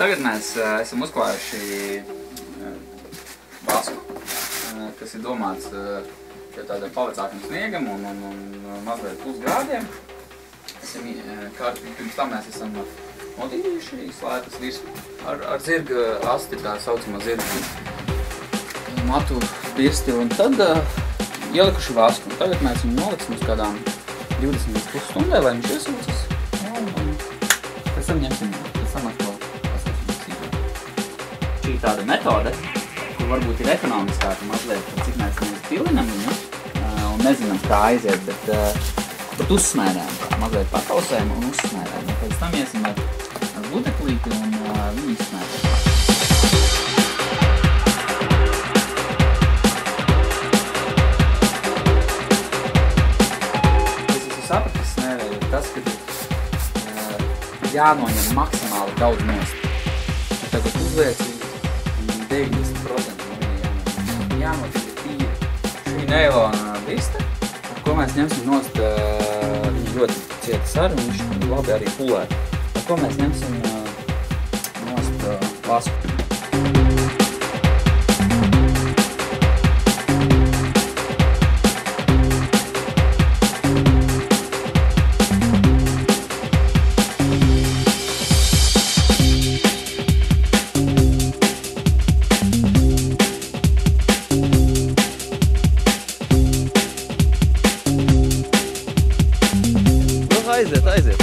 Tagad mēs esam uzklājuši vasku, kas ir domāts tādam pavecākam sniegam un mazliet pusgrādiem. Pirms tam mēs esam notīrījuši slētas virsmu ar zirga asti, tā saucamā zirga matu birsti, un tad ielikuši vasku. Un tagad mēs viņu noliksim uz kādām 20 līdz pusstundē, lai viņš iesūcas, un pēc tam ņemsim, pēc tam atkal pasāksim sīkāk. Šī ir tāda metode, kur varbūt ir ekonomiskāka mazliet, cik mēs pilinam viņu, un nezinām, kā aiziet, bet uzsmērējam, mazliet pakausējam un uzsmērējam. Pēc tam iesim ar buteklīti un viņu izsmērējam. Sapratis smērēju ir tas, ka jānoņem maksimāli daudz nost. Tagad uzliec 90% no viņa jānotiek tīri. Šī neilona vista, ar ko mēs ņemsim nost, viņa ļoti cieta sara un viņš labi arī pulē. Ar ko mēs ņemsim nost vasku. Aiziet. Aiziet.